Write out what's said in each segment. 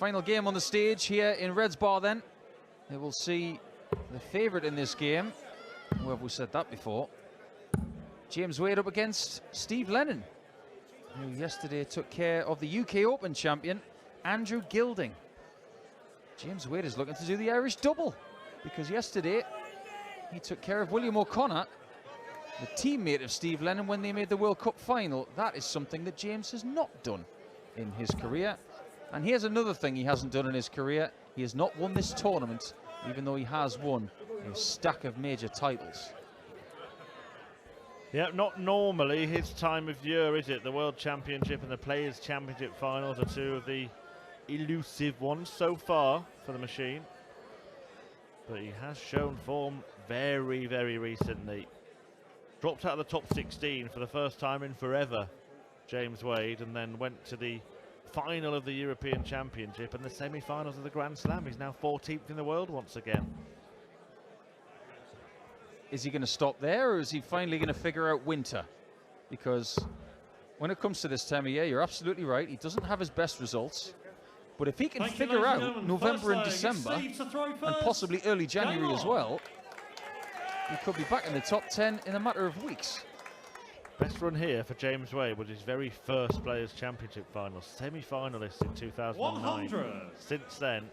Final game on the stage here in Reds Bar then. It will see the favourite in this game. Where have we said that before? James Wade up against Steve Lennon, who yesterday took care of the UK Open champion, Andrew Gilding. James Wade is looking to do the Irish double, because yesterday he took care of William O'Connor, the teammate of Steve Lennon, when they made the World Cup final. That is something that James has not done in his career. And here's another thing he hasn't done in his career. He has not won this tournament, even though he has won a stack of major titles. Yeah, not normally his time of year, is it? The World Championship and the Players' Championship finals are two of the elusive ones so far for the machine. But he has shown form very, very recently. Dropped out of the top 16 for the first time in forever, James Wade, and then went to the final of the European Championship and the semi-finals of the Grand Slam. He's now 14th in the world once again. Is he going to stop there, or is he finally going to figure out winter? Because when it comes to this time of year, you're absolutely right, he doesn't have his best results. But if he can figure out November and December, and possibly early January as well, he could be back in the top 10 in a matter of weeks. Best run here for James Wade was his very first Players' Championship final, semi-finalist in 2009. 100. Since then,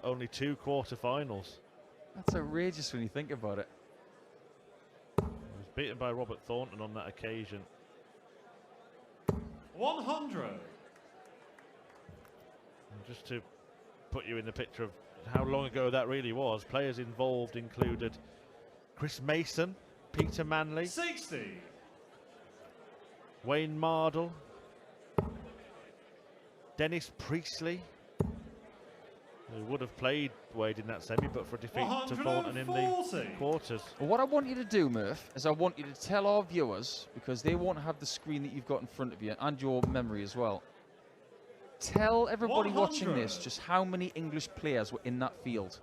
only 2 quarter-finals. That's outrageous when you think about it. He was beaten by Robert Thornton on that occasion. 100. And just to put you in the picture of how long ago that really was, players involved included Chris Mason, Peter Manley, 60. Wayne Mardle, Dennis Priestley, who would have played Wade in that semi, but for a defeat to Thornton in the quarters. Well, what I want you to do, Murph, is I want you to tell our viewers, because they won't have the screen that you've got in front of you, and your memory as well. Tell everybody 100. watching this just how many English players were in that field.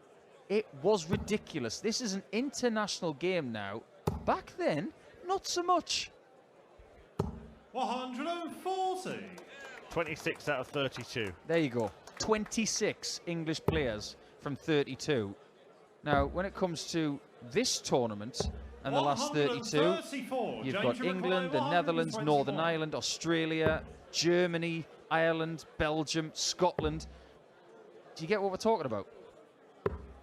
It was ridiculous. This is an international game now. Back then, not so much. 140. 26 out of 32. There you go. 26 English players from 32. Now, when it comes to this tournament and the last 32, you've got England, the Netherlands, Northern Ireland, Australia, Germany, Ireland, Belgium, Scotland. Do you get what we're talking about?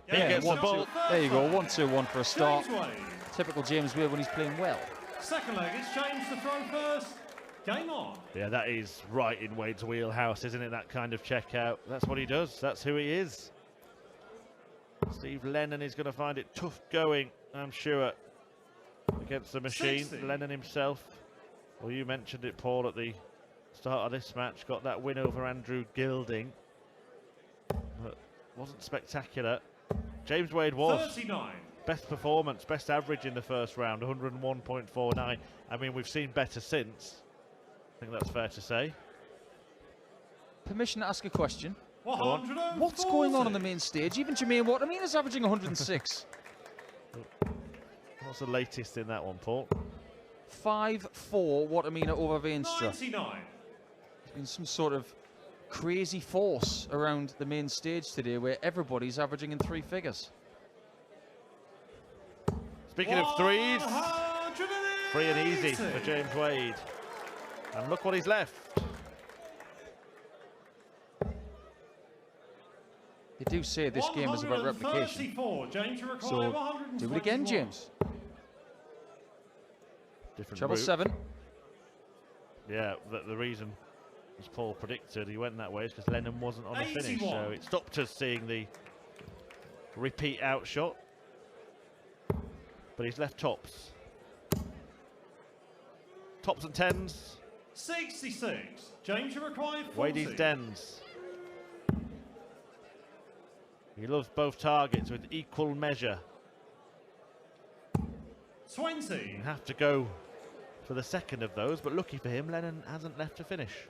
Yeah, there you go. 1-2-1 for a start. James Wade. Typical James Wade when he's playing well. Second leg, it's James to throw first. Game on. Yeah, that is right in Wade's wheelhouse, isn't it? That kind of checkout. That's what he does. That's who he is. Steve Lennon is going to find it tough going, I'm sure, against the machine. 60. Lennon himself. Well, you mentioned it, Paul, at the start of this match. Got that win over Andrew Gilding. But wasn't spectacular. James Wade was. 39. Best performance, best average in the first round, 101.49. I mean, we've seen better since. I think that's fair to say. Permission to ask a question. 140. What's going on the main stage? Even Jermaine Waterman is averaging 106. What's the latest in that one, Paul? 5-4 Waterman over Veenstra. 99. There's been some sort of crazy force around the main stage today where everybody's averaging in 3 figures. Speaking of threes, free and easy for James Wade. And look what he's left. They do say this game is about replication. So do it again, James. Different Treble route. 7. Yeah, the reason, as Paul predicted, he went that way is because Lennon wasn't on the finish. So it stopped us seeing the repeat out shot. But he's left tops. Tops and tens. 66. James, you require 40. Wade's dens. He loves both targets with equal measure. 20. You have to go for the second of those, but lucky for him, Lennon hasn't left to finish.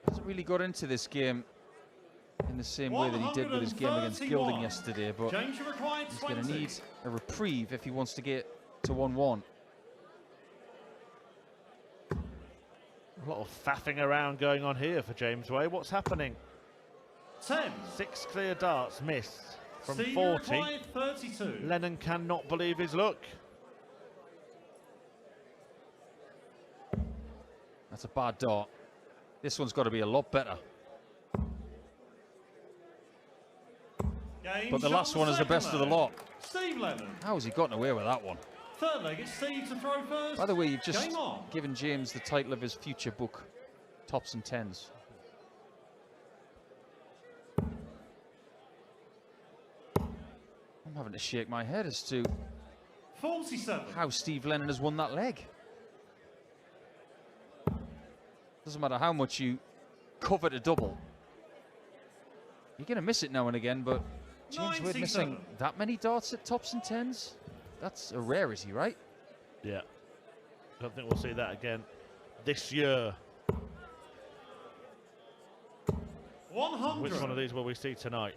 Hasn't really got into this game in the same way that he did with his game against Gilding yesterday, but he's going to need a reprieve if he wants to get to 1-1. A lot of faffing around going on here for James Wade. What's happening? 10. 6 clear darts missed from Steve 40. required 32. Lennon cannot believe his luck. That's a bad dart. This one's got to be a lot better. Game But the shot last one is the second best of the leg. lot. Steve Lennon. How has he gotten away with that one? Third leg, it's Steve to throw first. By the way, you've just Game on. given James the title of his future book, Tops and Tens. I'm having to shake my head as to 47. how Steve Lennon has won that leg. Doesn't matter how much you cover to double. You're going to miss it now and again, but James Wade missing that many darts at tops and tens? That's a rarity, right? Yeah. Don't think we'll see that again this year. 100. Which one of these will we see tonight?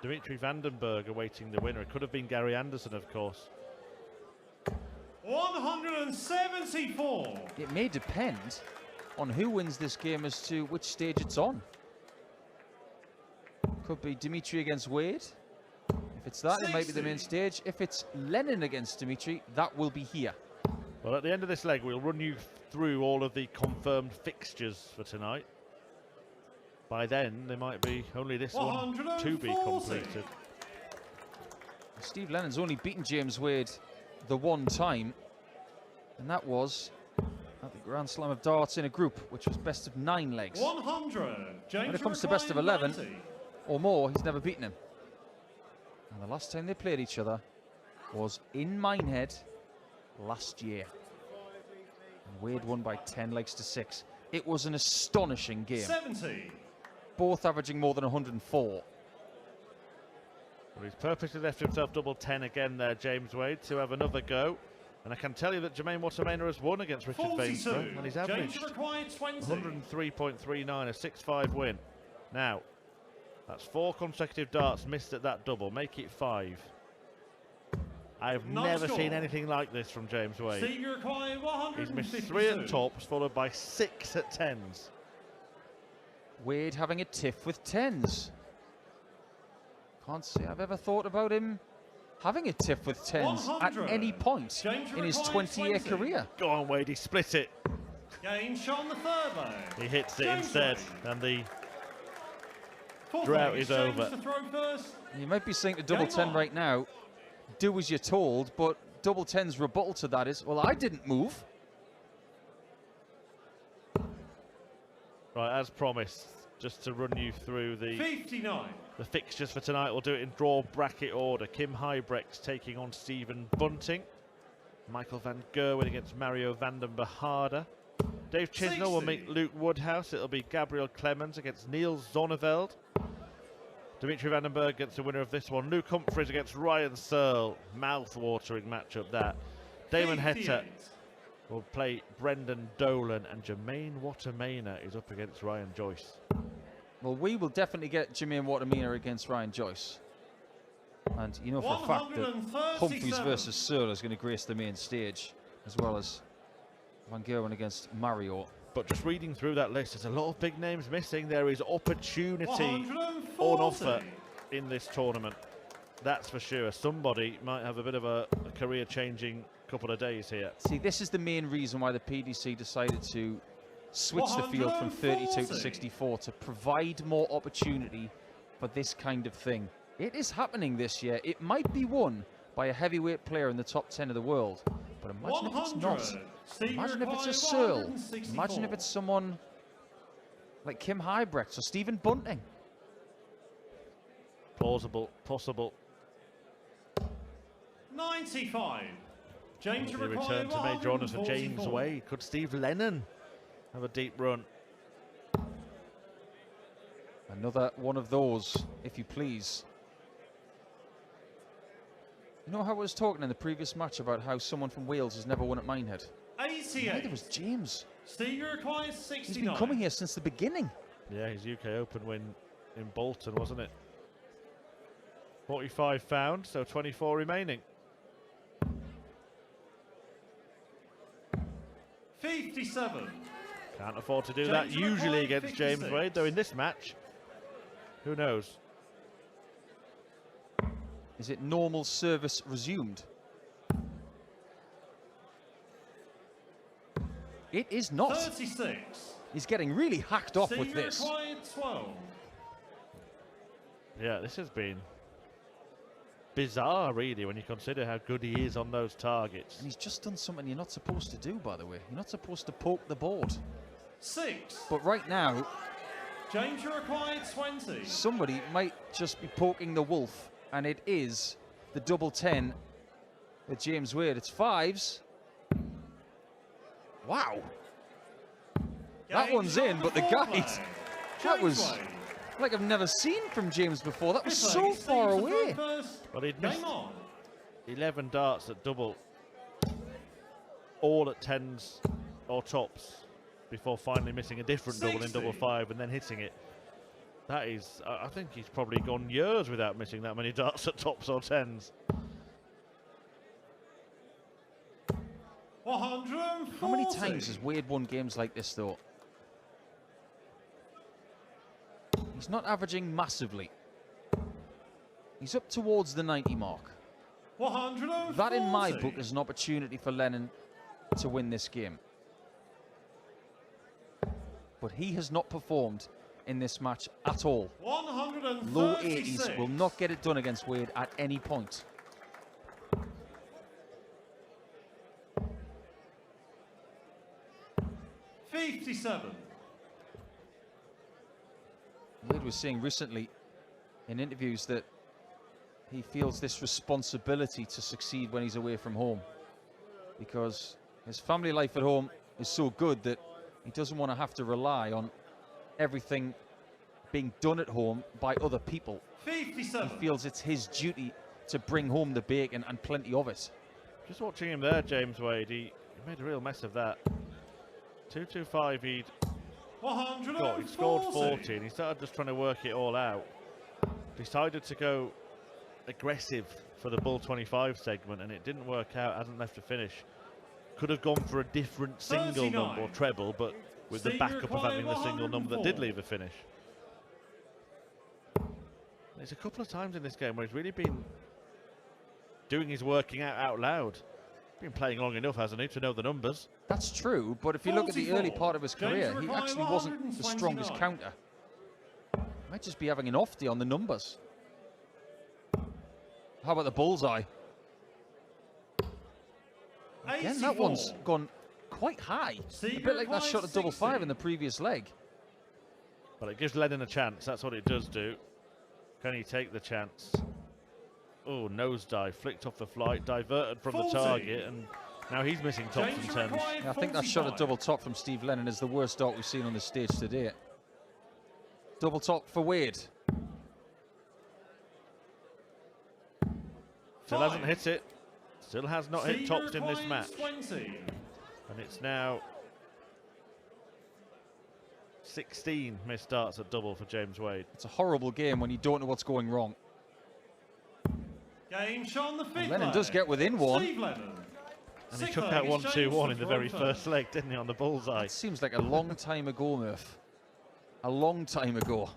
Dimitri Vandenberg awaiting the winner. It could have been Gary Anderson, of course. 174. It may depend on who wins this game as to which stage it's on. Could be Dimitri against Wade. If it's that, it might be the main stage. If it's Lennon against Dimitri, that will be here. Well, at the end of this leg, we'll run you through all of the confirmed fixtures for tonight. By then, there might be only this one to be completed. Steve Lennon's only beaten James Wade the one time, and that was at the Grand Slam of Darts in a group, which was best of 9 legs. 100. James When it comes to best of 11 90. or more, he's never beaten him. And the last time they played each other was in Minehead last year. And Wade won by 10 legs to 6. It was an astonishing game. 70. Both averaging more than 104. Well, he's purposely left himself double 10 again there, James Wade, to have another go. And I can tell you that Jermaine Wattermainer has won against Richard 42. Vainsborough, and he's averaged James required 20. 103.39, a 6-5 win. Now, that's 4 consecutive darts missed at that double. Make it 5. I've never seen anything like this from James Wade. Steve required 152. He's missed 3 at tops, followed by 6 at tens. Wade having a tiff with 10s. Can't say I've ever thought about him having a tiff with 10s at any point in his 20-year career. Go on, Wade, he split it. Game shot on the third leg. He hits it James instead, Wade. and the Fourth drought leg, is James over. to throw first. You might be saying to double Game 10 on. right now, do as you're told, but double 10's rebuttal to that is, well, I didn't move. Right, as promised, just to run you through the 59. fixtures for tonight. We'll do it in draw bracket order. Kim Huybrechts taking on Stephen Bunting. Michael van Gerwen against Mario van den Behade. Dave Chisnell will 60. meet Luke Woodhouse. It'll be Gabriel Clemens against Niels Zonneveld. Dimitri Vandenberg against the winner of this one. Luke Humphries against Ryan Searle. Mouth-watering matchup that. Damon 58. Hetta will play Brendan Dolan, and Jermaine Wattermainer is up against Ryan Joyce. Well, we will definitely get Jermaine Wattermainer against Ryan Joyce. And you know for a fact that Humphries versus Searle is going to grace the main stage, as well as Van Gerwen against Mario. But just reading through that list, there's a lot of big names missing. There is opportunity 140. on offer in this tournament. That's for sure. Somebody might have a bit of a career-changing couple of days here. See, this is the main reason why the PDC decided to switch the field from 32 to 140. 64 to provide more opportunity for this kind of thing. It is happening this year. It might be won by a heavyweight player in the top 10 of the world, but imagine if it's not. 100. Steve Imagine if it's a required Searle. 164. Imagine if it's someone like Kim Huybrechts or Stephen Bunting. Plausible, possible. 95. James The required return to major honours for James 144. Wade. Could Steve Lennon have a deep run? Another one of those, if you please. You know how I was talking in the previous match about how someone from Wales has never won at Minehead? 88. Neither was James. Steve required He's 69. been coming here since the beginning. Yeah, his UK Open win in Bolton, wasn't it? 45 found, so 24 remaining. 57. Can't afford to do that usually against James Wade, though in this match, who knows? Is it normal service resumed? It is not. 36. He's getting really hacked off with this. 12. Yeah, this has been bizarre, really, when you consider how good he is on those targets. And he's just done something you're not supposed to do, by the way. You're not supposed to poke the board. 6. But right now, James, you required 20. somebody might just be poking the wolf, and it is the double 10 with James Wade. It's 5s. Wow. That one's in, but the guide, that was like I've never seen from James before. That was so far away. But he'd missed 11 darts at double, all at 10s or tops, before finally missing a different double in double 5 and then hitting it. That is, I think he's probably gone years without missing that many darts at tops or 10s. 140. How many times has Wade won games like this, though? He's not averaging massively. He's up towards the 90 mark. 140. That, in my book, is an opportunity for Lennon to win this game. But he has not performed in this match at all. 136. Low 80s will not get it done against Wade at any point. Wade was saying recently in interviews that he feels this responsibility to succeed when he's away from home, because his family life at home is so good that he doesn't want to have to rely on everything being done at home by other people. 57. He feels it's his duty to bring home the bacon, and plenty of it. Just watching him there, James Wade, he made a real mess of that. 225, he'd scored 40, and he started just trying to work it all out. Decided to go aggressive for the bull 25 segment, and it didn't work out, hasn't left a finish. Could have gone for a different single number or treble, but with the backup of having the single number that did leave a finish. There's a couple of times in this game where he's really been doing his working out loud. Been playing long enough, hasn't he, to know the numbers? That's true, but if you look at the early part of his career, he actually wasn't the strongest counter. Might just be having an off day on the numbers. How about the bullseye? Again, that one's gone quite high. A bit like that shot at double 5 in the previous leg. But it gives Lennon a chance, that's what it does do. Can he take the chance? Oh, nosedive, flicked off the flight, diverted from the target, and now he's missing tops and 10s. Yeah, I think that shot at double top from Steve Lennon is the worst dart we've seen on the stage today. Double top for Wade. Still hasn't hit it. Still has not hit tops in this match. And it's now 16 missed darts at double for James Wade. It's a horrible game when you don't know what's going wrong. Lennon does get within one. And he took that 1-2-1 in the very first leg, didn't he, on the bullseye? It seems like a long time ago, Murph. A long time ago.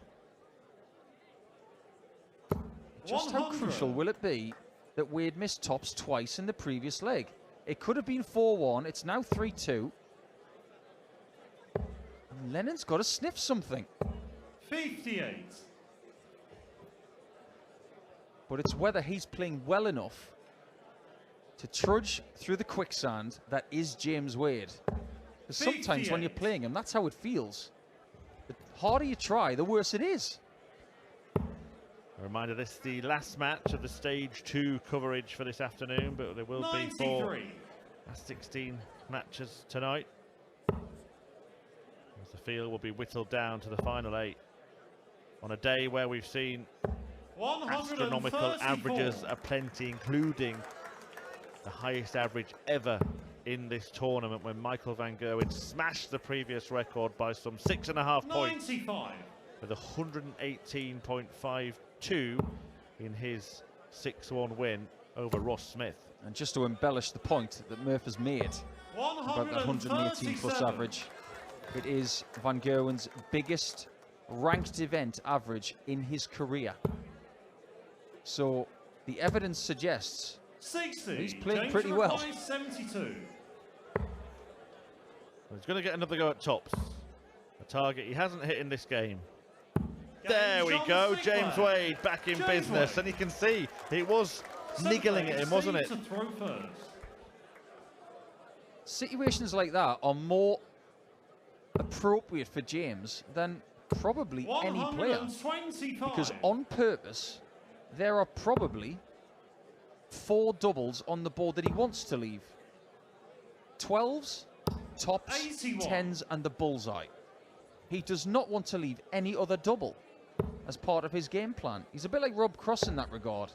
Just how crucial will it be that Wade missed tops twice in the previous leg? It could have been 4-1. It's now 3-2. And Lennon's got to sniff something. 58. But it's whether he's playing well enough to trudge through the quicksand that is James Wade. Because sometimes when you're playing him, that's how it feels. The harder you try, the worse it is. A reminder, this is the last match of the Stage 2 coverage for this afternoon, but there will be 4 last 16 matches tonight, as the field will be whittled down to the final 8 on a day where we've seen astronomical averages aplenty, including the highest average ever in this tournament when Michael van Gerwen smashed the previous record by some 6.5 points with 118.52 in his 6-1 win over Ross Smith. And just to embellish the point that Murph has made, about that 118 plus average. It is Van Gerwen's biggest ranked event average in his career. So the evidence suggests 60. he's playing James pretty well. 72. He's going to get another go at tops. A target he hasn't hit in this game. There we go, James Wade back in business, and you can see it was niggling at him, wasn't it? Situations like that are more appropriate for James than probably any player, because on purpose there are probably 4 doubles on the board that he wants to leave. 12s, tops, 81. 10s and the bullseye. He does not want to leave any other double as part of his game plan. He's a bit like Rob Cross in that regard.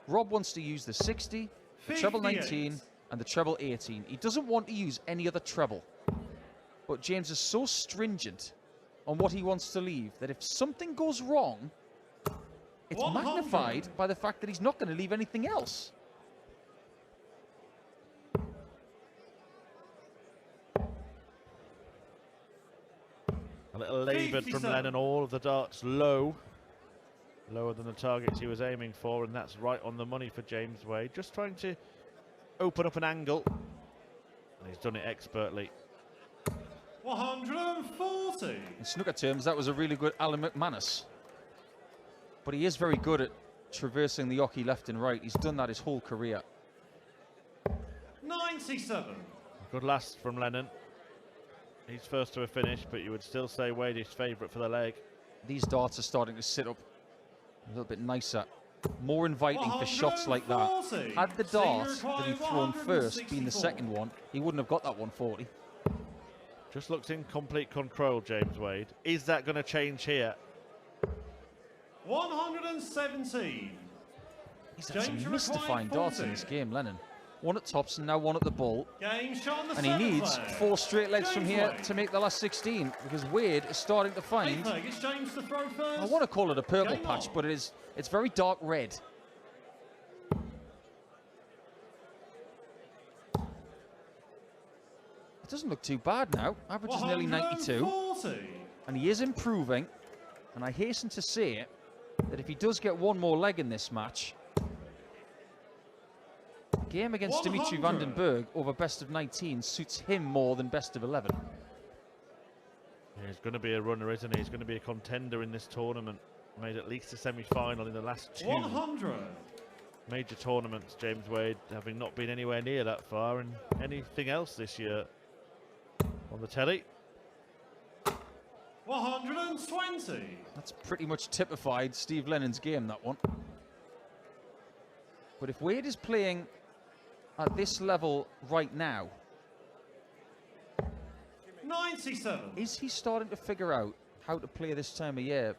Rob wants to use the 60, the treble 19 and the treble 18. He doesn't want to use any other treble. But James is so stringent on what he wants to leave that if something goes wrong, it's 100. magnified by the fact that he's not going to leave anything else. A little laboured from Lennon, all of the darts low. Lower than the targets he was aiming for, and that's right on the money for James Wade. Just trying to open up an angle. And he's done it expertly. 140. In snooker terms, that was a really good Alan McManus. But he is very good at traversing the hockey left and right. He's done that his whole career. 97. Good last from Lennon. He's first to a finish, but you would still say Wade is favourite for the leg. These darts are starting to sit up a little bit nicer, more inviting for shots like that. Had the dart that he'd thrown first been the second one, he wouldn't have got that 140. Just looks in complete control, James Wade. Is that going to change here? 117. He's had some mystifying darts in this game, Lennon. One at tops and now one at the ball. And he needs 4 straight legs from here to make the last 16, because Wade is starting to find, I want to call it a purple patch, but it's very dark red. It doesn't look too bad now. Average is nearly 92. And he is improving. And I hasten to say that if he does get one more leg in this match, game against Dimitri van den Berg over best of 19 suits him more than best of 11. Yeah, he's going to be a runner, isn't he? He's going to be a contender in this tournament. Made at least a semi-final in the last 2 major tournaments, James Wade, having not been anywhere near that far in anything else this year. On the telly. 120. That's pretty much typified Steve Lennon's game, that one. But if Wade is playing at this level right now, 97. is he starting to figure out how to play this time of year?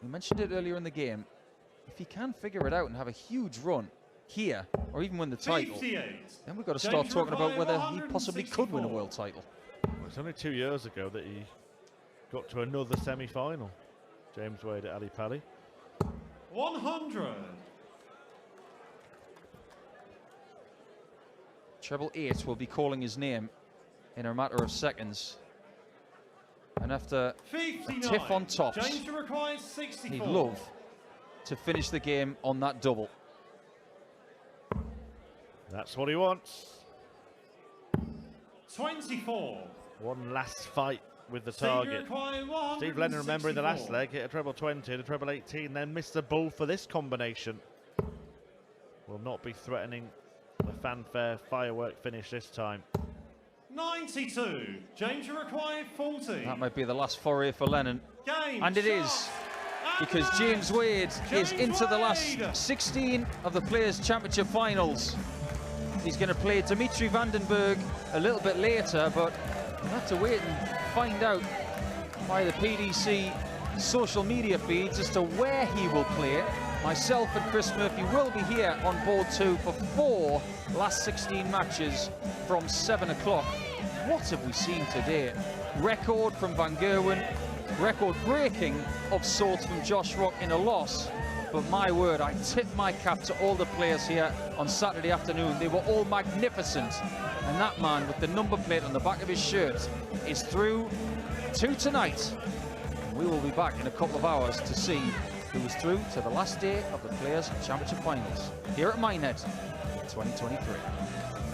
We mentioned it earlier in the game. If he can figure it out and have a huge run here, or even win the title, 58. then we've got to start talking about whether he possibly could win a world title. Well, it's only 2 years ago that he got to another semi-final. James Wade at Ali Pali. 100. Treble 8 will be calling his name in a matter of seconds. And after 59. a tiff on tops, James requires 64. he'd love to finish the game on that double. That's what he wants. 24. One last fight with the target. Steve Lennon, remember in the last leg, hit a treble 20 and a treble 18, then missed the bull for this combination. Will not be threatening the fanfare firework finish this time. 92. James required 40. That might be the last foray for Lennon. Game, And it is, because James Wade is into the last 16 of the Players' Championship finals. He's going to play Dimitri van den Berg a little bit later, but we'll have to wait and find out by the PDC social media feeds as to where he will play. Myself and Chris Murphy will be here on board 2 for 4 last 16 matches from 7 o'clock. What have we seen today? Record from Van Gerwen, record breaking of sorts from Josh Rock in a loss. but my word, I tip my cap to all the players here on Saturday afternoon. They were all magnificent. And that man with the number plate on the back of his shirt is through to tonight. We will be back in a couple of hours to see who was through to the last day of the Players' Championship Finals here at Minehead 2023.